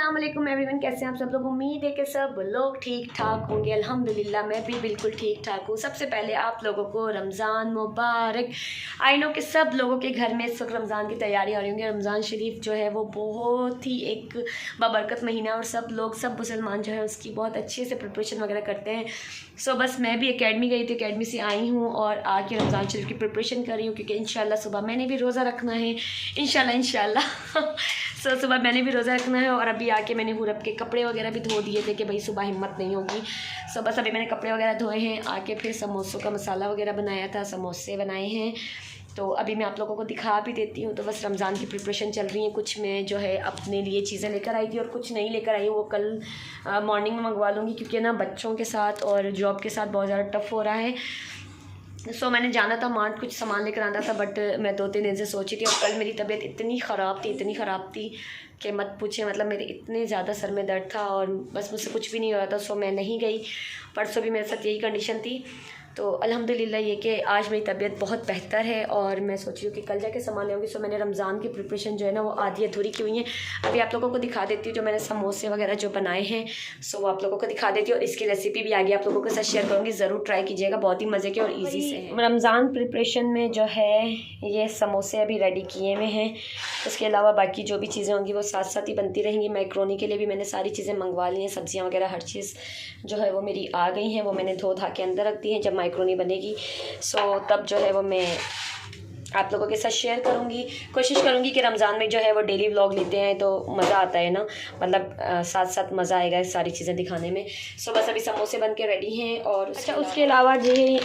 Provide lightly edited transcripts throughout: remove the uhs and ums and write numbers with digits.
अस्सलाम वालेकुम एवरीवन, कैसे हैं आप सब लोग। उम्मीद है कि सब लोग ठीक ठाक होंगे। अल्हम्दुलिल्लाह मैं भी बिल्कुल ठीक ठाक हूँ। सबसे पहले आप लोगों को रमज़ान मुबारक। आई नो कि सब लोगों के घर में इस वक्त रमज़ान की तैयारी हो रही होंगी। रमज़ान शरीफ जो है वो बहुत ही एक बाबरकत महीना है और सब लोग, सब मुसलमान जो है उसकी बहुत अच्छे से प्रिपरेशन वगैरह करते हैं। सो बस मैं भी एकेडमी गई थी, एकेडमी से आई हूँ और आके रमज़ान शरीफ की प्रिपरेशन कर रही हूँ क्योंकि इंशाल्लाह सुबह मैंने भी रोज़ा रखना है। इंशाल्लाह सो सुबह मैंने भी रोज़ा रखना है। और अभी आके मैंने हुरब के कपड़े वगैरह भी धो दिए थे कि भाई सुबह हिम्मत नहीं होगी। सो बस अभी मैंने कपड़े वगैरह धोए हैं। आके फिर समोसों का मसाला वगैरह बनाया था, समोसे बनाए हैं। तो अभी मैं आप लोगों को दिखा भी देती हूँ। तो बस रमज़ान की प्रिपरेशन चल रही है। कुछ मैं जो है अपने लिए चीज़ें लेकर आई थी और कुछ नहीं लेकर आई हूँ, वो कल मॉर्निंग में मंगवा लूँगी क्योंकि ना बच्चों के साथ और जॉब के साथ बहुत ज़्यादा टफ़ हो रहा है। सो मैंने जाना था मार्ट कुछ सामान लेकर आना था, बट मैं 2-3 दिन से सोची थी। और कल मेरी तबीयत इतनी ख़राब थी कि मत पूछे। मतलब मेरे इतने ज़्यादा सर में दर्द था और बस मुझसे कुछ भी नहीं हो रहा था। सो मैं नहीं गई। परसों भी मेरे साथ यही कंडीशन थी। तो अल्हम्दुलिल्लाह ये कि आज मेरी तबीयत बहुत बेहतर है और मैं सोच रही हूँ कि कल जाके सामान ले आऊँगी। सो मैंने रमज़ान की प्रिपरेशन जो है ना वो आधी अधूरी की हुई है। अभी आप लोगों को दिखा देती हूँ जो मैंने समोसे वगैरह जो बनाए हैं। सो वो आप लोगों को दिखा देती हूँ और इसकी रेसिपी भी आगे आप लोगों के साथ शेयर करूँगी। ज़रूर ट्राई कीजिएगा, बहुत ही मज़े के और ईजी से हैं। रमज़ान प्रिपरेशन में जो है ये समोसे अभी रेडी किए हुए हैं। उसके अलावा बाकी जो भी चीज़ें होंगी वो साथ साथ ही बनती रहेंगी। मैक्रोनी के लिए भी मैंने सारी चीज़ें मंगवा ली हैं, सब्जियाँ वगैरह हर चीज़ जो है वो मेरी आ गई हैं। वो मैंने धो धा के अंदर रख दी हैं। जब मैक्रोनी बनेगी सो तब जो है वो मैं आप लोगों के साथ शेयर करूँगी। कोशिश करूँगी कि रमज़ान में जो है वो डेली व्लॉग लेते हैं तो मज़ा आता है ना, मतलब साथ साथ मज़ा आएगा इस सारी चीज़ें दिखाने में। सो बस अभी समोसे बन के रेडी हैं। और अच्छा उसके अलावा जी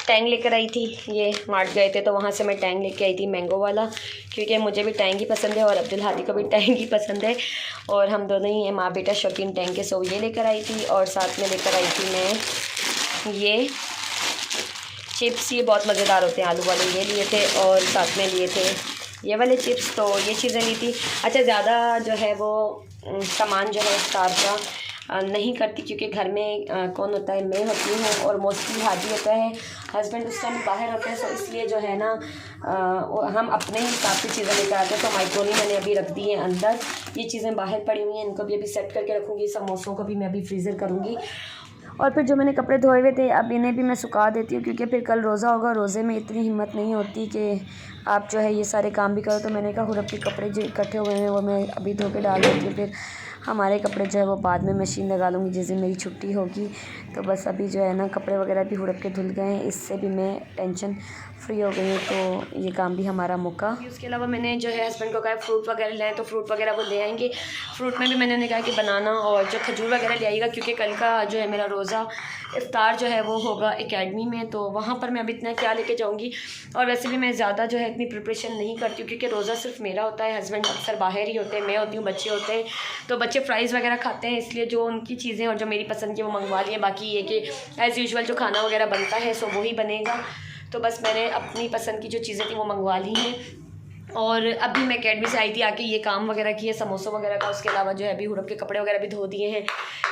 टैंग लेकर आई थी। ये मार्ट गए थे तो वहाँ से मैं टैंग लेके आई थी, मैंगो वाला, क्योंकि मुझे भी टैंग ही पसंद है और अब्दुल हादी को भी टैंग ही पसंद है और हम दोनों ही माँ बेटा शौकीन टैंग के। सो ये लेकर आई थी और साथ में लेकर आई थी मैं ये चिप्स। ये बहुत मज़ेदार होते हैं आलू वाले, ये लिए थे और साथ में लिए थे ये वाले चिप्स। तो ये चीज़ें ली थी। अच्छा ज़्यादा जो है वो सामान जो है इफ्तार का नहीं करती क्योंकि घर में कौन होता है, मैं होती हूँ और मोस्टली हादी होता है, हस्बैंड उस टाइम बाहर होते हैं। सो इसलिए जो है ना हम अपने हिसाब से चीज़ें लेकर आते हैं। तो माइक्रोनी मैंने अभी रख दी है अंदर, ये चीज़ें बाहर पड़ी हुई हैं, इनको भी अभी सेट करके रखूँगी। समोसों को भी मैं अभी फ्रीज़र करूँगी। और फिर जो मैंने कपड़े धोए हुए थे अब इन्हें भी मैं सुखा देती हूँ क्योंकि फिर कल रोज़ा होगा। रोज़े में इतनी हिम्मत नहीं होती कि आप जो है ये सारे काम भी करो। तो मैंने कहा हुरब के कपड़े जो इकट्ठे हुए हैं वो मैं अभी धो के डाल देती हूँ, फिर हमारे कपड़े जो है वो बाद में मशीन लगा लूँगी जिस दिन मेरी छुट्टी होगी। तो बस अभी जो है ना कपड़े वगैरह भी हुरब के धुल गए हैं, इससे भी मैं टेंशन फ्री हो गई हूँ। तो ये काम भी हमारा मौका। उसके अलावा मैंने जो है हस्बैंड को कहा फ्रूट वगैरह लाएँ, तो फ्रूट वगैरह वो ले आएंगे। फ्रूट में भी मैंने उन्हें कहा कि बनाना और जो खजूर वगैरह ले आइएगा क्योंकि कल का जो है मेरा रोज़ा इफ्तार जो है वो होगा एकेडमी में। तो वहाँ पर मैं अभी इतना क्या लेके जाऊँगी। और वैसे भी मैं ज़्यादा जो है इतनी प्रिपरेशन नहीं करती हूँ क्योंकि रोज़ा सिर्फ मेरा होता है, हस्बैंड अक्सर बाहर ही होते हैं, मैं होती हूँ, बच्चे होते हैं। तो बच्चे फ्राइज़ वगैरह खाते हैं, इसलिए जो उनकी चीज़ें और जो मेरी पसंद की वो मंगवा ली है। बाकी ये कि एज़ यूजुअल जो खाना वगैरह बनता है सो वही बनेगा। तो बस मैंने अपनी पसंद की जो चीज़ें थी वो मंगवा ली हैं। और अभी मैं अकेडमी से आई थी, आके ये काम वगैरह किए समोसों वगैरह का। उसके अलावा जो है अभी हुरब के कपड़े वगैरह भी धो दिए हैं,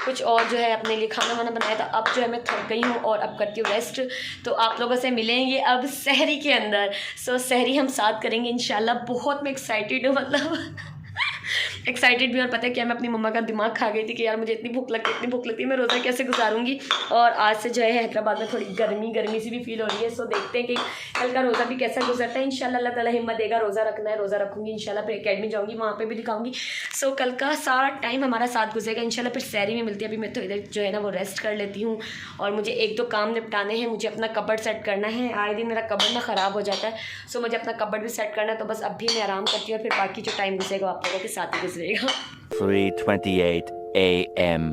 कुछ और जो है अपने लिए खाना वाना बनाया था। अब जो है मैं थक गई हूँ और अब करती हूँ रेस्ट। तो आप लोगों से मिलेंगे अब सहरी के अंदर। सो सहरी हम साथ करेंगे इंशाल्लाह। बहुत मैं एक्साइटेड हूँ, मतलब एक्साइटेड भी। और पता है क्या, मैं अपनी मम्मा का दिमाग खा गई थी कि यार मुझे इतनी भूख लगती है, मैं रोज़ा कैसे गुजारूंगी। और आज से जो है हैदराबाद में थोड़ी गर्मी सी भी फील हो रही है। सो देखते हैं कि कल का रोज़ा भी कैसा गुजरता है। इंशाल्लाह अल्लाह ताला हिम्मत देगा, रोज़ा रखना है, रोज़ा रखूँगी इंशाल्लाह। फिर एकेडमी जाऊँगी, वहाँ पर भी दिखाऊँगी। सो कल का सारा टाइम हमारा साथ गुजरेगा इंशाल्लाह। फिर सहरी में मिलती है। अभी मैं तो इधर जो है ना वो रेस्ट कर लेती हूँ और मुझे 1-2 काम निपटाने हैं। मुझे अपना कबर्ड सेट करना है, आए दिन मेरा कबर्ड ना ख़राब हो जाता है। सो मुझे अपना कबर्ड भी सेट करना है। तो बस अभी मैं आराम करती हूँ और फिर बाकी जो टाइम गुजरेगा आप लोगों के साथ ही गुजरेगा। 3:28 AM।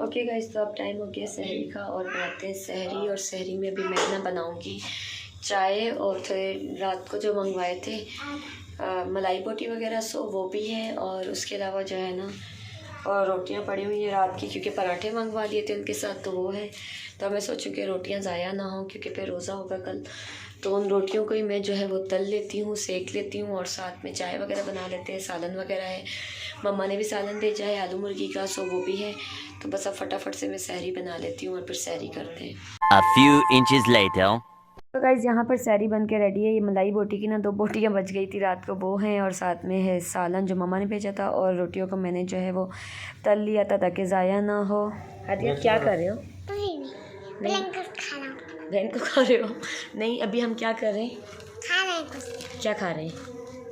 ओके गाइस, तो अब टाइम हो गया सहरी का और बनाते हैं सहरी। और सहरी में अभी मैं ना बनाऊँगी चाय और थोड़े रात को जो मंगवाए थे मलाई बोटी वगैरह सो वो भी है। और उसके अलावा जो है ना और रोटियां पड़ी हुई हैं रात की क्योंकि पराठे मंगवा दिए थे उनके साथ, तो वो है। तो मैं सोचूं कि रोटियां ज़ाया ना हो क्योंकि फिर रोज़ा होगा कल। तो उन रोटियों को ही मैं जो है वो तल लेती हूँ, सेक लेती हूँ और साथ में चाय वगैरह बना लेते हैं। सालन वगैरह है, मम्मा ने भी सालन भेजा है आलू मुर्गी का, सो वो भी है। तो बस अब फटाफट से मैं सहरी बना लेती हूँ और फिर सहरी करते हैं। A few inches later. तो तो गाइज़ यहाँ पर सैरी बन के रेडी है। ये मलाई बोटी की ना 2 बोटियाँ बच गई थी रात को, वो हैं, और साथ में है सालन जो मम्मा ने भेजा था, और रोटियों को मैंने जो है वो तल लिया था ताकि ज़ाया ना हो। हादिया क्या कर रहे हो? बहन को खा रहे हो? नहीं, अभी हम क्या कर रहे हैं? खा रहे हैं कुछ। क्या खा रहे हैं?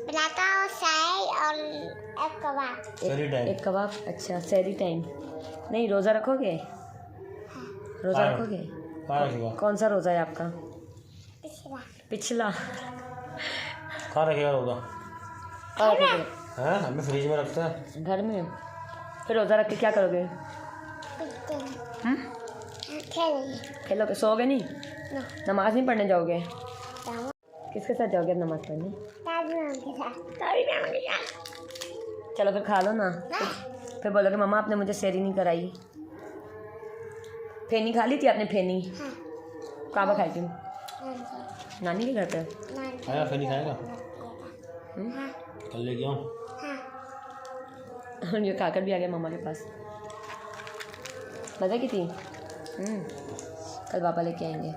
बनाता हूँ चाय और एक कबाब। एक कबाब। अच्छा, सैरी टाइम। नहीं, रोज़ा रखोगे? रोज़ा रखोगे? कौन सा रोज़ा है आपका? पिछला। कहाँ रखेगा रोज़ा? हाँ, हमें फ्रिज में रखते हैं घर में। फिर रोज़ा रख के क्या करोगे? खेलोगे? सोओगे नहीं? नमाज नहीं पढ़ने जाओगे? किसके साथ जाओगे अब नमाज पढ़ने? चलो फिर खा लो ना। फिर बोलोगे मम्मा आपने मुझे सैरी नहीं कराई। फेनी खा ली थी आपने? फेनी कहाँ पर खाई थी? नानी के घर पे। खाएगा? फिर नहीं खाएगा? कल ले गया हूँ। ये खाकर भी आ गया मम्मा के पास। मज़ा की थी। कल पापा लेके आएंगे।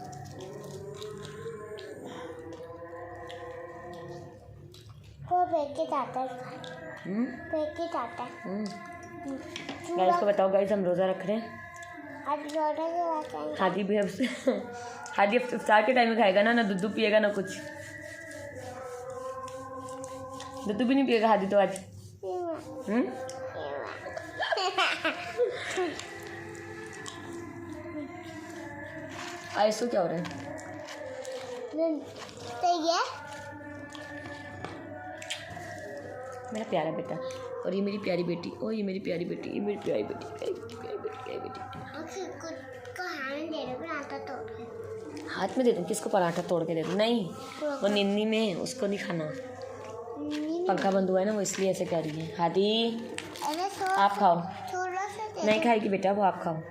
गाइस को बताओ गाइस, हम रोज़ा रख रहे हैं। हादी भी हादी इफ्तार के टाइम में खाएगा ना दूध पिएगा ना कुछ। दूध भी नहीं पिएगा हादी तो आज। आयसो क्या हो रहा है? मेरा प्यारा बेटा, और ये मेरी प्यारी बेटी, और ये मेरी प्यारी बेटी, ये मेरी प्यारी बेटी, प्यारी बेटी, प्यारी बेटी, प्यारी बेटी। हाथ में दे दूँ? किसको पराठा तोड़ के दे दूँ? नहीं, वो निन्नी में है, उसको नहीं खाना। पंखा बंद हुआ है ना, वो इसलिए ऐसे कर रही है। हादी आप खाओ। नहीं खाएगी बेटा, वो आप खाओ।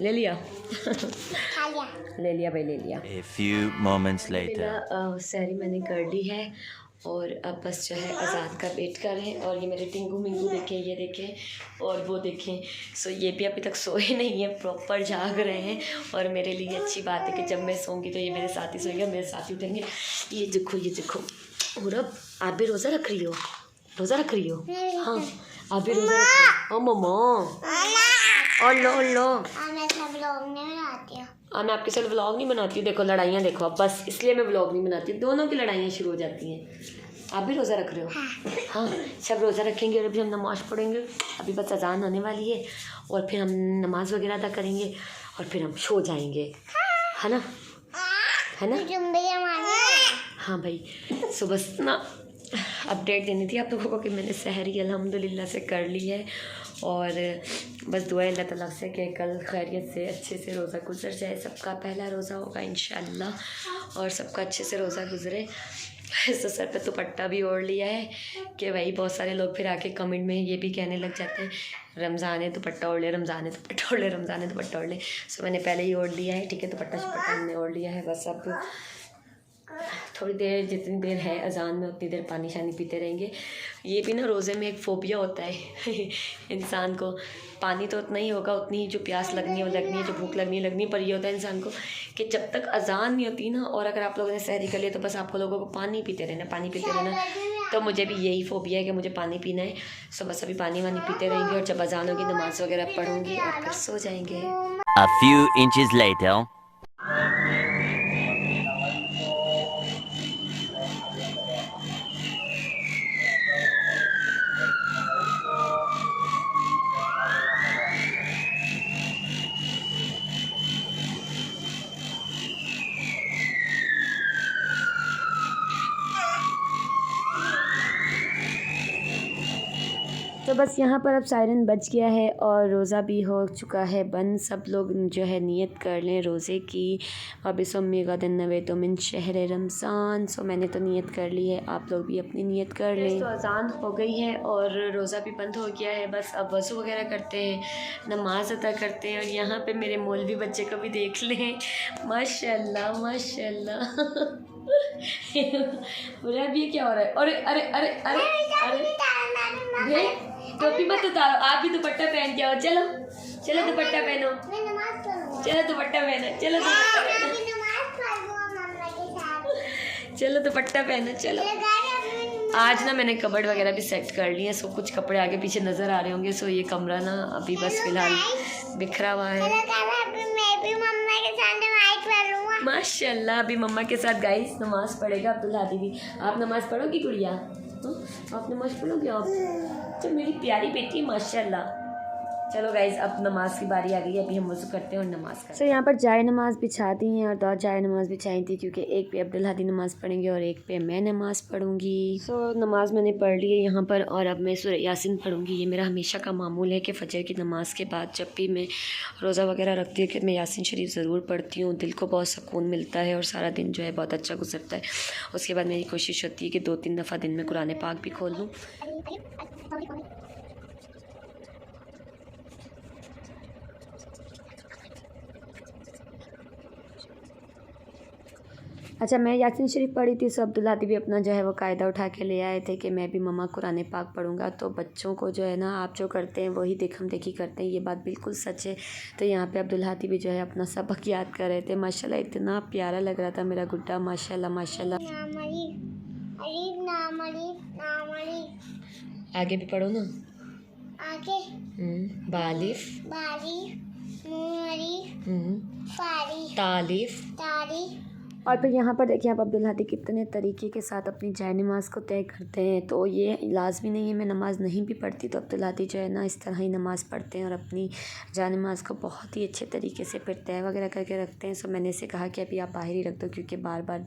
ले लिया? ले लिया भाई, ले लिया। A few moments later. सैरी मैंने कर ली है, और अब बस जो है अज़ान का वेट कर रहे हैं। और ये मेरे टिंगू मिंगू देखें, ये देखें और वो देखें। सो ये भी अभी तक सोए नहीं हैं, प्रॉपर जाग रहे हैं। और मेरे लिए अच्छी बात है कि जब मैं सोऊंगी तो ये मेरे साथ ही सोएंगे, मेरे साथ ही उठेंगे। ये देखो, ये देखो। और अब आप भी रोज़ा रख रही हो? रोज़ा रख रही हो? हाँ, आप भी रोज़ा रख रही हो? ओ मम्मा, और लो। मैं आपके साथ व्लॉग नहीं बनाती हूँ। देखो लड़ाइयाँ देखो, अब बस इसलिए मैं व्लॉग नहीं बनाती हूँ। दोनों की लड़ाइयाँ शुरू हो जाती हैं। आप भी रोज़ा रख रहे हो? हाँ, सब रोज़ा रखेंगे। और अभी हम नमाज़ पढ़ेंगे। अभी बस अज़ान होने वाली है, और फिर हम नमाज़ वगैरह अदा करेंगे, और फिर हम सो जाएंगे, है ना? है ना? हाँ भाई, सो बस ना अपडेट देनी थी आप लोगों को कि मैंने सहरी अल्हम्दुलिल्लाह से कर ली है। और बस दुआ अल्लाह ताला से कि कल खैरियत से अच्छे से रोज़ा गुजर जाए। सबका पहला रोज़ा होगा इंशाअल्लाह, और सबका अच्छे से रोज़ा गुजरे। तो सर पे दुपट्टा भी ओढ़ लिया है कि भाई बहुत सारे लोग फिर आके कमेंट में ये भी कहने लग जाते हैं, रमज़ान है दुपट्टा ओढ़ ले, रमज़ान है दुपट्टा ओढ़ ले, रमज़ान है दुपट्टा ओढ़ ले। सो मैंने पहले ही ओढ़ लिया है, ठीक है, दुपट्टा हमने ओढ़ लिया है। बस अब थोड़ी देर, जितनी देर है अज़ान में उतनी देर पानी शानी पीते रहेंगे। ये भी ना रोज़े में एक फ़ोबिया होता है इंसान को। पानी तो उतना ही होगा, उतनी ही जो प्यास लगनी है वो लगनी है, जो भूख लगनी है, पर ये होता है इंसान को कि जब तक अज़ान नहीं होती ना, और अगर आप लोगों ने सहरी कर लिया तो बस आपको लोगों को पानी पीते रहना। तो मुझे भी यही फ़ोबिया है कि मुझे पानी पीना है। सो बस अभी पानी वानी पीते रहेंगे, और जब अज़ान होगी नमाज़ वगैरह पढ़ूँगी और फिर सो जाएंगे। A few inches later. तो बस यहाँ पर अब सायरन बज गया है, और रोज़ा भी हो चुका है बंद। सब लोग जो है नियत कर लें रोज़े की। अब इसमें गदन नवे तो मिन शहर रमज़ान। सो मैंने तो नियत कर ली है, आप लोग भी अपनी नियत कर लें। तो अज़ान हो गई है और रोज़ा भी बंद हो गया है। बस अब वज़ू वगैरह करते हैं, नमाज़ अदा करते हैं। और यहाँ पे मेरे मौलवी बच्चे को भी देख लें, माशाल्लाह माशाल्लाह। बुरा भी क्या हो रहा है? अरे अरे अरे अरे अरे भाई टोपी मत उतारो, आप भी दुपट्टा पहन के आओ। चलो चलो दुपट्टा पहनो, मैं नमाज पढ़ूंगा। चलो दुपट्टा पहनो, चलो दुपट्टा पहनो, मैं नमाज पढ़ूंगा मम्मा के साथ। चलो दुपट्टा पहनो। चलो आज ना मैंने कबर्ड वगैरह भी सेट कर ली है, सो कुछ कपड़े आगे पीछे नज़र आ रहे होंगे। सो ये कमरा ना अभी बस फिलहाल बिखरा हुआ है। मैं भी मम्मा के साथ नमाज पढ़ूंगा। माशाल्लाह अभी मम्मा के साथ गाइस नमाज पढ़ेगा अब्दुल हादी भी। आप नमाज पढ़ोगी गुड़िया? आप नमाज पढ़ोगे आप? तो मेरी प्यारी बेटी माशाल्लाह। चलो गाइज अब नमाज की बारी आ गई है, अभी हम वज़ू करते हैं और नमाज करते हैं। यहाँ पर जाए नमाज बिछा दी हैं और 2 जाए नमाज बिछाई थी, क्योंकि एक पे अब्दुल हादी नमाज़ पढ़ेंगे और एक पे मैं नमाज़ पढ़ूंगी। नमाज मैंने पढ़ ली है यहाँ पर, और अब मैं सूरह यासीन पढ़ूंगी। ये मेरा हमेशा का मामूल है कि फ़जर की नमाज़ के बाद जब भी मैं रोज़ा वगैरह रखती हूँ कि मैं यासीन शरीफ ज़रूर पढ़ती हूँ। दिल को बहुत सुकून मिलता है और सारा दिन जो है बहुत अच्छा गुजरता है। उसके बाद मेरी कोशिश होती है कि 2-3 दफ़ा दिन में कुरान पाक भी खोल लूँ। अच्छा मैं यासीन शरीफ पढ़ी थी, सो अब्दुल हादी भी अपना जो है वो कायदा उठा के ले आए थे कि मैं भी मम्मा कुरान पाक पढ़ूंगा। तो बच्चों को जो है ना आप जो करते हैं वही देखम देखी करते हैं, ये बात बिल्कुल सच है। तो यहाँ पे अब्दुल हादी भी जो है अपना सबक याद कर रहे थे। माशाल्लाह इतना प्यारा लग रहा था मेरा गुड्डा, माशाल्लाह माशाल्लाह। आगे भी पढ़ो ना, आगे बालिफ तालिफ। और फिर यहाँ पर देखिए आप अब्दुल हादी कितने तरीके के साथ अपनी जाए नमाज को तय करते हैं। तो ये लाजमी नहीं है मैं नमाज़ नहीं भी पढ़ती तो अब्दुल हादी जो है ना इस तरह ही नमाज़ पढ़ते हैं और अपनी जाए नमाज को बहुत ही अच्छे तरीके से फिर तय वगैरह करके रखते हैं। सो मैंने इसे कहा कि अभी आप बाहर ही रख दो, क्योंकि बार बार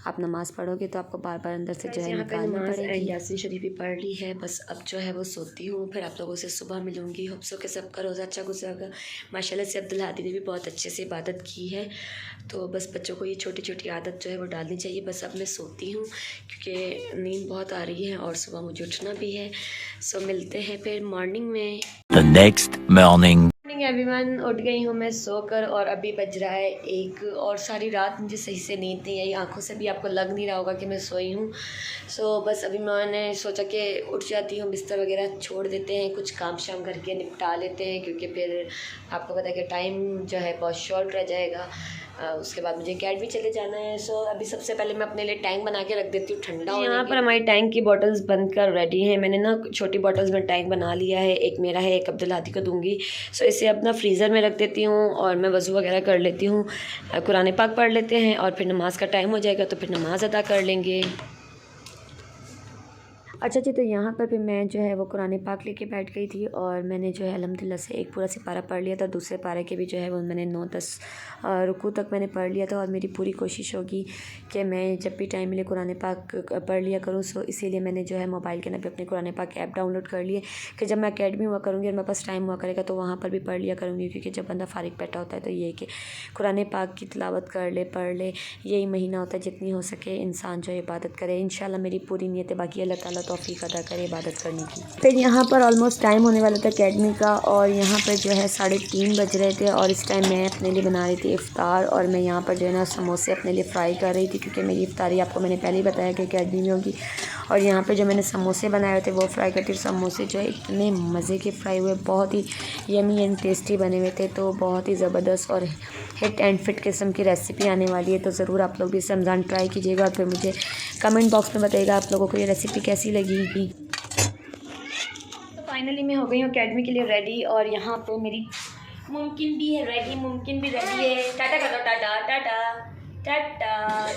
आप नमाज़ पढ़ोगे तो आपको बार बार अंदर से जो है निकालनी पड़ेगी। यासीन शरीफ भी पढ़ ली है, बस अब जो है वो सोती हूँ। फिर आप लोगों से सुबह मिलूँगी। होप्सो के सबका रोज़ा अच्छा गुजरेगा। माशाल्लाह से अब्दुल हादी ने भी बहुत अच्छे से इबादत की है। तो बस बच्चों को ये छोटी छोटी आदत जो है वो डालनी चाहिए। बस अब मैं सोती हूँ क्योंकि नींद बहुत आ रही है और सुबह मुझे उठना भी है। सो मिलते हैं फिर मॉर्निंग में। The next morning. एवरीवन, उठ गई हूँ मैं सोकर और अभी बज रहा है 1 और सारी रात मुझे सही से नींद नहीं आई। आंखों से भी आपको लग नहीं रहा होगा कि मैं सोई हूँ। सो बस अभी मैंने सोचा कि उठ जाती हूँ, बिस्तर वगैरह छोड़ देते हैं, कुछ काम शाम करके निपटा लेते हैं, क्योंकि फिर आपको पता है कि टाइम जो है बहुत शॉर्ट रह जाएगा। उसके बाद मुझे अकेडमी चले जाना है। सो अभी सबसे पहले मैं अपने लिए टैंक बना के रख देती हूँ ठंडा होने के लिए। यहाँ पर हमारी टैंक की बॉटल्स बनकर रेडी हैं। मैंने ना छोटी बॉटल्स में टैंक बना लिया है, एक मेरा है, एक अब्दुल हादी को दूंगी। सो इसे अपना फ्रीज़र में रख देती हूँ और मैं वज़ू वगैरह कर लेती हूँ, कुरान पाक पढ़ लेते हैं और फिर नमाज़ का टाइम हो जाएगा तो फिर नमाज़ अदा कर लेंगे। अच्छा जी, तो यहाँ पर फिर मैं जो है वो कुरान पाक लेके बैठ गई थी और मैंने जो है अल्हम्दुलिल्लाह से एक पूरा सिपारा पढ़ लिया था। दूसरे पारे के भी जो है वो मैंने 9-10 रुकू तक मैंने पढ़ लिया था। और मेरी पूरी कोशिश होगी कि मैं जब भी टाइम मिले कुरान पाक पढ़ लिया करूँ। सो इसीलिए मैंने जो है मोबाइल के ना भी अपने कुरान पाक ऐप डाउनलोड कर लिए कि जब मैं अकेडमी हुआ करूँगी और मेरे पास टाइम हुआ करेगा तो वहाँ पर भी पढ़ लिया करूँगी, क्योंकि जब बंदा फारिग बैठा होता है तो ये कि कुरान पाक की तिलावत कर ले, पढ़ ले। यही महीना होता है जितनी हो सके इंसान जो है इबादत करे। इंशाल्लाह मेरी पूरी नीयत है, बाकी अल्लाह ताला तौफीक अदा करे इबादत करने की। फिर यहाँ पर ऑलमोस्ट टाइम होने वाला था अकेडमी का और यहाँ पर जो है 3:30 बज रहे थे और इस टाइम मैं अपने लिए बना रही थी इफ़्तार। और मैं यहाँ पर जो है ना समोसे अपने लिए फ्राई कर रही थी, क्योंकि मेरी इफ़्तारी आपको मैंने पहले ही बताया कि अकेडमी में होगी। और यहाँ पे जो मैंने समोसे बनाए हुए थे वो फ्राई करती हूँ। समोसे जो है इतने मज़े के फ्राई हुए, बहुत ही यमी एंड टेस्टी बने हुए थे। तो बहुत ही ज़बरदस्त और हिट एंड फिट किस्म की रेसिपी आने वाली है, तो ज़रूर आप लोग भी इस रमज़ान ट्राई कीजिएगा और फिर मुझे कमेंट बॉक्स में बताइएगा आप लोगों को ये रेसिपी कैसी लगी। तो फाइनली मैं हो गई हूँ अकेडमी के लिए रेडी और यहाँ पे मेरी मुमकिन भी है रेडी, मुमकिन भी रेडी है। टाटा कर दो, टाटा टाटा टाटा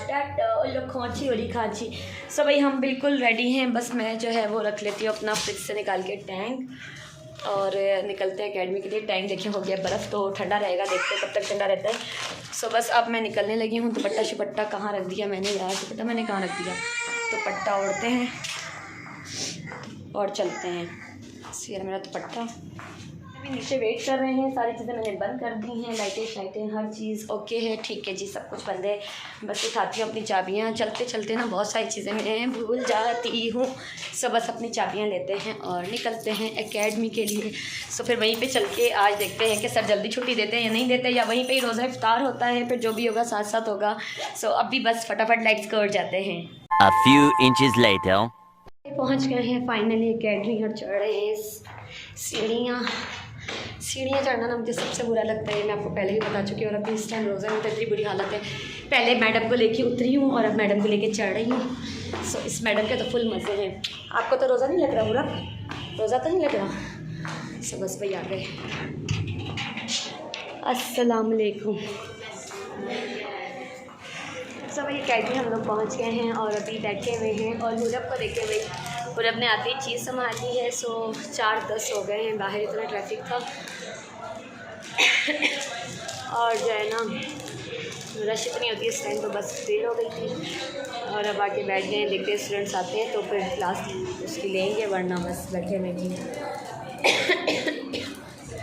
टाटा। और लोग खांची हो रही खांची। सो भाई हम बिल्कुल रेडी हैं, बस मैं जो है वो रख लेती हूँ अपना फ्रिज से निकाल के टैंक और निकलते हैं अकेडमी के लिए। टैंक देखिए हो गया बर्फ़, तो ठंडा रहेगा, देखते हैं कब तक ठंडा रहता है। सो बस अब मैं निकलने लगी हूँ। दुपट्टा शुपट्टा कहाँ रख दिया मैंने यार, दुपट्टा मैंने कहाँ रख दिया। दुपट्टा ओढ़ते हैं और चलते हैं। यार मेरा दुपट्टा अभी नीचे वेट कर रहे हैं, सारी चीज़ें मैंने बंद कर दी हैं, लाइटें हर चीज़ ओके है, ठीक है जी, सब कुछ बंद है। बस उठाती हूँ अपनी चाबियाँ। चलते चलते ना बहुत सारी चीज़ें मैं भूल जाती हूँ, सो बस अपनी चाबियाँ लेते हैं और निकलते हैं एकेडमी के लिए। सो फिर वहीं पे चल के आज देखते हैं कि सर जल्दी छुट्टी देते हैं या नहीं देते, या वहीं पे ही रोज़ा इफ्तार होता है, फिर जो भी होगा साथ साथ होगा। सो अभी बस फटाफट लाइट्स कर जाते हैं। A few inches later. पहुंच गए हैं फाइनली एकेडमी और चढ़ रहे हैं सीढ़ियाँ चढ़ना ना मुझे सबसे बुरा लगता है, मैं आपको पहले ही बता चुकी हूँ। और अभी इस टाइम रोज़ा में तो इतनी बुरी हालत है, पहले मैडम को लेके उतरी हूँ और अब मैडम को लेके चढ़ रही हूँ। सो इस मैडम के तो फुल मज़े हैं। आपको तो रोज़ा नहीं लग रहा पूरा? रोज़ा तो नहीं लग रहा? सो बस भाई आ गए। अस्सलाम वालेकुम। सब ये एकेडमी हम लोग पहुँच गए हैं और अभी बैठे हुए हैं और हुरब को देखे हुए। हुरब ने आती चीज़ संभाली है। सो 4:10 हो गए हैं, बाहर इतना ट्रैफिक था और जो है ना रश इतनी होती है इस टाइम, तो बस देर हो गई थी और अब आके बैठ गए हैं। देखते हैं स्टूडेंट्स आते हैं तो फिर क्लास उसकी लेंगे, वरना बस बैठे हुए भी।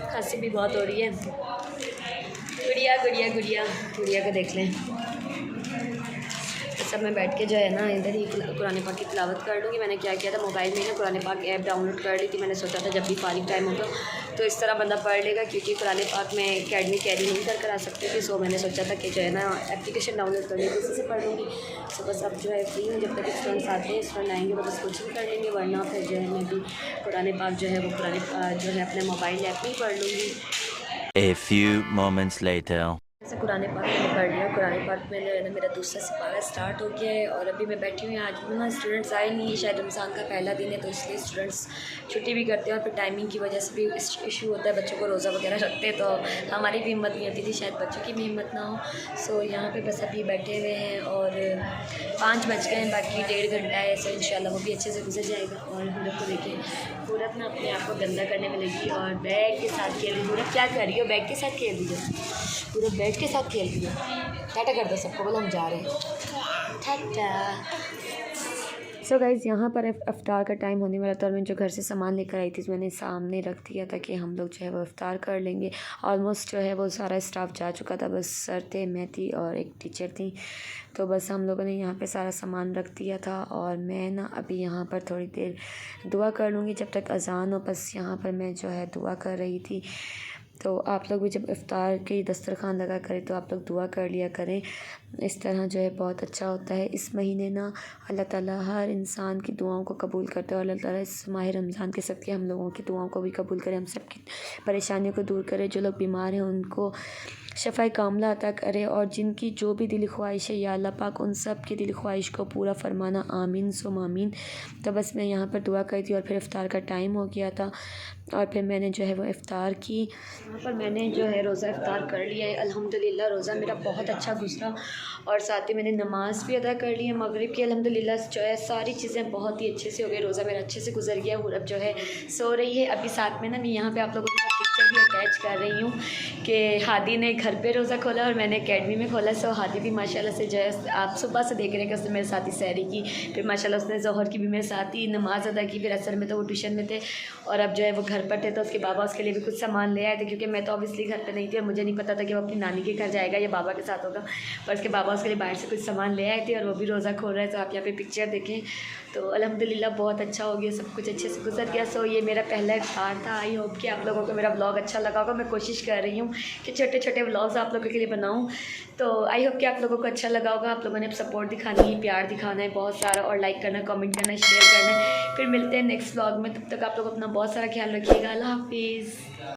खांसी भी बहुत हो रही है। गुड़िया को देख लें। सब मैं बैठ के जो है ना इधर ही कुरान पाक की तिलावत कर लूँगी। मैंने क्या किया था, मोबाइल में ना कुरान पाक ऐप डाउनलोड कर ली थी। मैंने सोचा था जब भी फारिग टाइम होगा तो इस तरह बंदा पढ़ लेगा, क्योंकि कुरान पाक में एकेडमी कैरी नहीं कर आ सकती थी। सो मैंने सोचा था कि जो है ना एप्लीकेशन डाउनलोड कर ली थी, उसी से पढ़ लूँगी। सो बस अब जो है फ्री हूँ, जब तक स्टूडेंट्स आते हैं, स्टूडेंट आएंगे तो बस कोचिंग कर लेंगे, वरना फिर जो है मैं भी कुरान पाक जो है वो जो है अपने मोबाइल ऐप में ही पढ़ लूँगी। A few moments later. जैसे कुरान पाक मैंने पढ़ लिया। कुरान पाक में जो है ना मेरा दूसरा सिपारा स्टार्ट हो गया है और अभी मैं बैठी हुई। आज ना स्टूडेंट्स आए नहीं, शायद रमज़ान का पहला दिन है तो इसलिए स्टूडेंट्स छुट्टी भी करते हैं और फिर टाइमिंग की वजह से भी इशू होता है। बच्चों को रोज़ा वगैरह रखते हैं तो हमारी भी हिम्मत नहीं होती थी, शायद बच्चों की भी हिम्मत ना हो। सो यहाँ पे बस अभी बैठे हुए हैं और 5 बज गए हैं, बाकी 1.5 घंटा है। सो इंशाल्लाह वो भी अच्छे से गुजर जाएगा। और हुरब को देखिए, हुरब ना अपने आप को गंदा करने में लगी और बैग के साथ खेल रही। हुरब क्या कर रही हो? बैग के साथ खेल रही हो? पूरे बैग के साथ खेल रही है। टाटा कर दो सबको, बोलो हम जा रहे हैं। टाटा। सो गाइज़ यहाँ पर इफ्तार का टाइम होने वाला था और मैं जो घर से सामान लेकर आई थी मैंने सामने रख दिया था कि हम लोग जो है वो इफ्तार कर लेंगे। ऑलमोस्ट जो है वो सारा स्टाफ जा चुका था, बस सर थे, मैं थी और एक टीचर थी। तो बस हम लोगों ने यहाँ पे सारा सामान रख दिया था और मैं ना अभी यहाँ पर थोड़ी देर दुआ कर लूँगी जब तक अज़ान हो। बस यहाँ पर मैं जो है दुआ कर रही थी। तो आप लोग भी जब इफ़्तार की दस्तरखान लगा करें तो आप लोग दुआ कर लिया करें, इस तरह जो है बहुत अच्छा होता है। इस महीने ना अल्लाह ताला हर इंसान की दुआओं को कबूल करता है और अल्लाह ताला इस माह रमज़ान के सदक़े हम लोगों की दुआओं को भी कबूल करे, हम सब की परेशानियों को दूर करे। जो लोग बीमार हैं उनको शफ़ाए कामला अता करे और जिनकी जो भी दिली ख्वाहिश है या अल्लाह पाक उन सब की दिली ख्वाहिश को पूरा फरमाना, आमीन सुम आमीन। तो बस मैं यहाँ पर दुआ करी थी और फिर इफ़्तार का टाइम हो गया था और फिर मैंने जो है वो इफ़्तार की। यहाँ पर मैंने जो है रोज़ा इफ़्तार कर लिया है। अल्हम्दुलिल्लाह रोज़ा मेरा बहुत अच्छा गुज़रा और साथ ही मैंने नमाज़ भी अदा कर ली है मगरिब की। अल्हम्दुलिल्लाह जो है सारी चीज़ें बहुत ही अच्छे से हो गई, रोज़ा मेरा अच्छे से गुजर गया। हुरब जो है सो रही है। अभी साथ में ना मैं यहाँ पे आप लोगों के साथ पिक्चर भी अटैच कर रही हूँ कि हादी ने घर पे रोज़ा खोला और मैंने एकेडमी में खोला। सो हादी भी माशाल्लाह से जो है आप सुबह से देख रहे हैं कि उसने मेरे साथ ही सहरी की, फिर माशाल्लाह उसने ज़ोहर की भी मेरे साथ ही नमाज़ अदा की, फिर असर में तो वो ट्यूशन में थे और अब जो है वो घर पर थे। तो उसके बाबा उसके लिए भी कुछ सामान ले आए थे, क्योंकि मैं तो ऑब्वियसली घर पे नहीं थी और मुझे नहीं पता था कि वो अपनी नानी के घर जाएगा या बाबा के साथ होगा, पर उसके बाबा उसके लिए बाहर से कुछ सामान ले आए थे और वो भी रोज़ा खोल रहे थे। तो आप यहाँ पे पिक्चर देखें तो अल्हम्दुलिल्लाह बहुत अच्छा हो गया, सब कुछ अच्छे से गुजर गया। सो ये मेरा पहला इफ्तार था। आई होप कि आप लोगों को मेरा व्लॉग अच्छा लगा होगा। मैं कोशिश कर रही हूँ कि छोटे छोटे व्लॉग्स आप लोगों के लिए बनाऊँ, तो आई होप कि आप लोगों को अच्छा लगा होगा। आप लोगों ने सपोर्ट दिखानी है, प्यार दिखाना है बहुत सारा और लाइक करना, कमेंट करना, शेयर करना है। फिर मिलते हैं नेक्स्ट व्लॉग में, तब तक आप लोग अपना बहुत सारा ख्याल रखिएगा। अल्लाह हाफिज़।